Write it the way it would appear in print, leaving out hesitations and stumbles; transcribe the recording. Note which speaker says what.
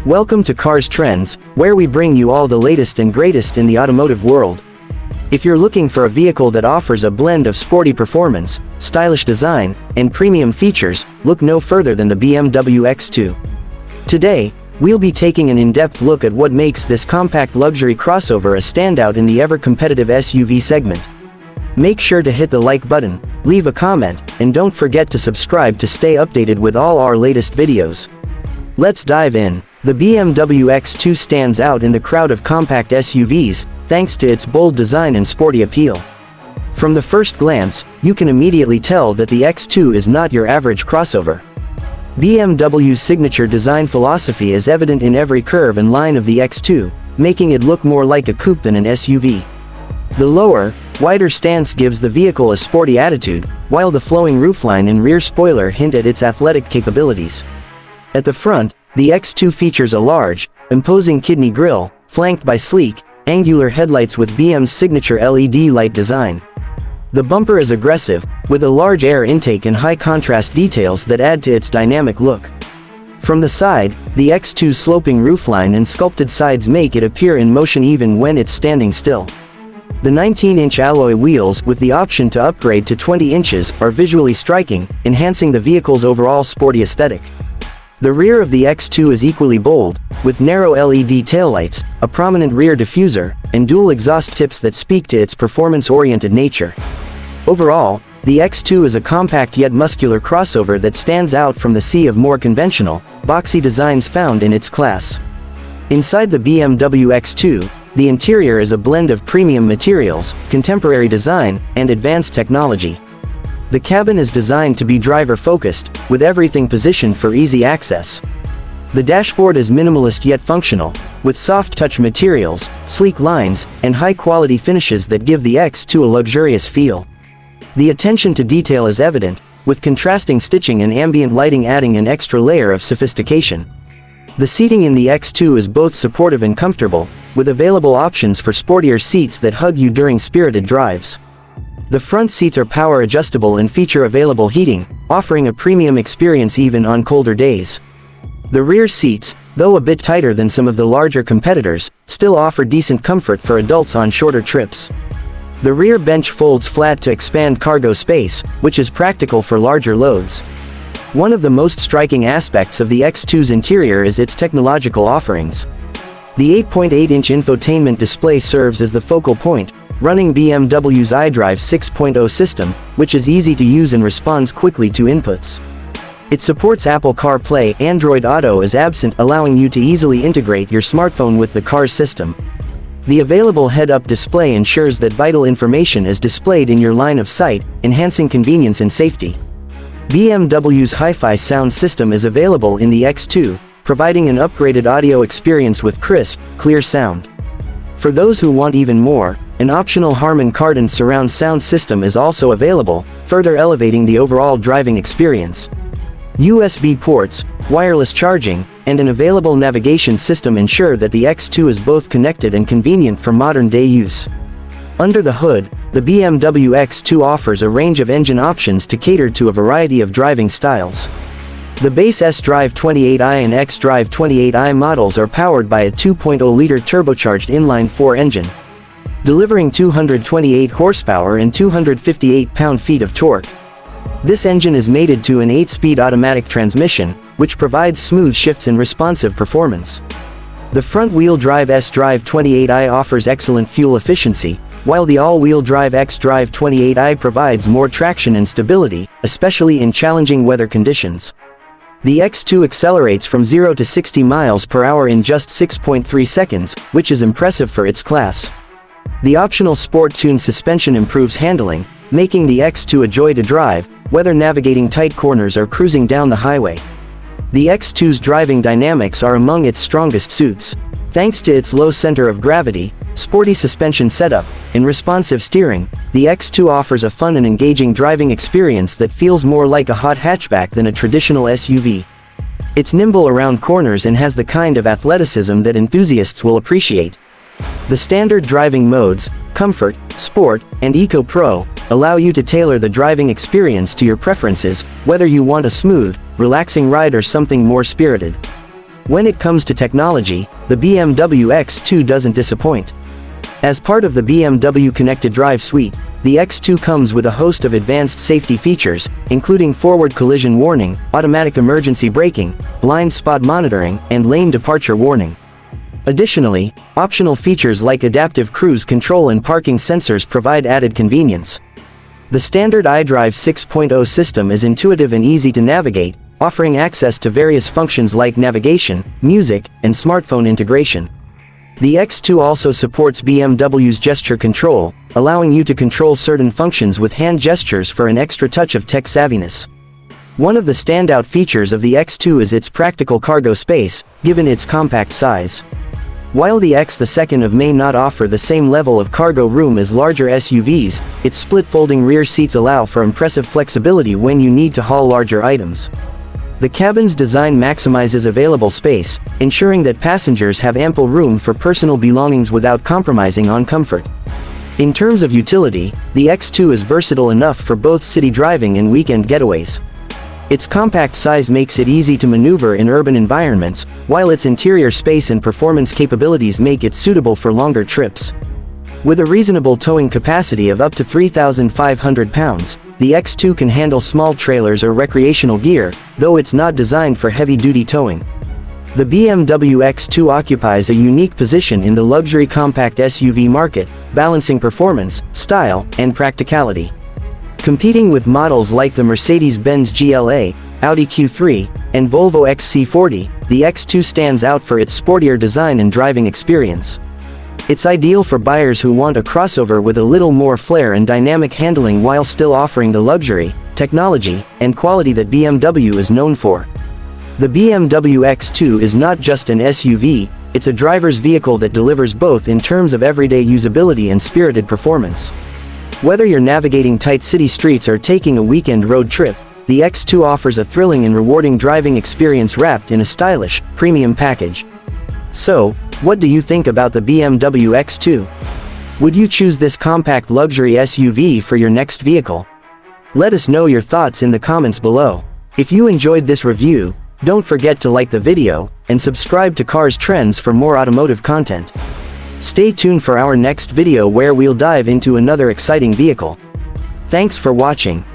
Speaker 1: Welcome to Cars Trends, where we bring you all the latest and greatest in the automotive world. If you're looking for a vehicle that offers a blend of sporty performance, stylish design, and premium features, look no further than the BMW X2. Today, we'll be taking an in-depth look at what makes this compact luxury crossover a standout in the ever-competitive SUV segment. Make sure to hit the like button, leave a comment, and don't forget to subscribe to stay updated with all our latest videos. Let's dive in. The BMW X2 stands out in the crowd of compact SUVs, thanks to its bold design and sporty appeal. From the first glance, you can immediately tell that the X2 is not your average crossover. BMW's signature design philosophy is evident in every curve and line of the X2, making it look more like a coupe than an SUV. The lower, wider stance gives the vehicle a sporty attitude, while the flowing roofline and rear spoiler hint at its athletic capabilities. At the front, the X2 features a large, imposing kidney grille, flanked by sleek, angular headlights with BM's signature LED light design. The bumper is aggressive, with a large air intake and high-contrast details that add to its dynamic look. From the side, the X2's sloping roofline and sculpted sides make it appear in motion even when it's standing still. The 19-inch alloy wheels with the option to upgrade to 20 inches are visually striking, enhancing the vehicle's overall sporty aesthetic. The rear of the X2 is equally bold, with narrow LED taillights, a prominent rear diffuser, and dual exhaust tips that speak to its performance-oriented nature. Overall, the X2 is a compact yet muscular crossover that stands out from the sea of more conventional, boxy designs found in its class. Inside the BMW X2, the interior is a blend of premium materials, contemporary design, and advanced technology. The cabin is designed to be driver-focused, with everything positioned for easy access. The dashboard is minimalist yet functional, with soft-touch materials, sleek lines, and high-quality finishes that give the X2 a luxurious feel. The attention to detail is evident, with contrasting stitching and ambient lighting adding an extra layer of sophistication. The seating in the X2 is both supportive and comfortable, with available options for sportier seats that hug you during spirited drives. The front seats are power adjustable and feature available heating, offering a premium experience even on colder days. The rear seats, though a bit tighter than some of the larger competitors, still offer decent comfort for adults on shorter trips. The rear bench folds flat to expand cargo space, which is practical for larger loads. One of the most striking aspects of the X2's interior is its technological offerings. The 8.8-inch infotainment display serves as the focal point, running BMW's iDrive 6.0 system, which is easy to use and responds quickly to inputs. It supports Apple CarPlay. Android Auto is absent, allowing you to easily integrate your smartphone with the car's system. The available head-up display ensures that vital information is displayed in your line of sight, enhancing convenience and safety. BMW's hi-fi sound system is available in the X2, providing an upgraded audio experience with crisp, clear sound. For those who want even more, an optional Harman Kardon surround sound system is also available, further elevating the overall driving experience. USB ports, wireless charging, and an available navigation system ensure that the X2 is both connected and convenient for modern-day use. Under the hood, the BMW X2 offers a range of engine options to cater to a variety of driving styles. The base xDrive 28i and xDrive 28i models are powered by a 2.0-liter turbocharged inline-4 engine, delivering 228 horsepower and 258 pound-feet of torque. This engine is mated to an 8-speed automatic transmission, which provides smooth shifts and responsive performance. The front-wheel drive xDrive 28i offers excellent fuel efficiency, while the all-wheel drive xDrive 28i provides more traction and stability, especially in challenging weather conditions. The X2 accelerates from 0 to 60 miles per hour in just 6.3 seconds, which is impressive for its class. The optional sport-tuned suspension improves handling, making the X2 a joy to drive, whether navigating tight corners or cruising down the highway. The X2's driving dynamics are among its strongest suits. Thanks to its low center of gravity, sporty suspension setup, and responsive steering, the X2 offers a fun and engaging driving experience that feels more like a hot hatchback than a traditional SUV. It's nimble around corners and has the kind of athleticism that enthusiasts will appreciate. The standard driving modes, Comfort, Sport, and Eco Pro, allow you to tailor the driving experience to your preferences, whether you want a smooth, relaxing ride or something more spirited. When it comes to technology, the BMW X2 doesn't disappoint. As part of the BMW Connected Drive suite, the X2 comes with a host of advanced safety features, including forward collision warning, automatic emergency braking, blind spot monitoring, and lane departure warning. Additionally, optional features like adaptive cruise control and parking sensors provide added convenience. The standard iDrive 6.0 system is intuitive and easy to navigate, offering access to various functions like navigation, music, and smartphone integration. The X2 also supports BMW's gesture control, allowing you to control certain functions with hand gestures for an extra touch of tech savviness. One of the standout features of the X2 is its practical cargo space, given its compact size. While the X2 may not offer the same level of cargo room as larger SUVs, its split-folding rear seats allow for impressive flexibility when you need to haul larger items. The cabin's design maximizes available space, ensuring that passengers have ample room for personal belongings without compromising on comfort. In terms of utility, the X2 is versatile enough for both city driving and weekend getaways. Its compact size makes it easy to maneuver in urban environments, while its interior space and performance capabilities make it suitable for longer trips. With a reasonable towing capacity of up to 3,500 pounds, the X2 can handle small trailers or recreational gear, though it's not designed for heavy-duty towing. The BMW X2 occupies a unique position in the luxury compact SUV market, balancing performance, style, and practicality. Competing with models like the Mercedes-Benz GLA, Audi Q3, and Volvo XC40, the X2 stands out for its sportier design and driving experience. It's ideal for buyers who want a crossover with a little more flair and dynamic handling while still offering the luxury, technology, and quality that BMW is known for. The BMW X2 is not just an SUV, it's a driver's vehicle that delivers both in terms of everyday usability and spirited performance. Whether you're navigating tight city streets or taking a weekend road trip, the X2 offers a thrilling and rewarding driving experience wrapped in a stylish, premium package. So, what do you think about the BMW X2? Would you choose this compact luxury SUV for your next vehicle? Let us know your thoughts in the comments below. If you enjoyed this review, don't forget to like the video, and subscribe to Cars Trends for more automotive content. Stay tuned for our next video where we'll dive into another exciting vehicle. Thanks for watching.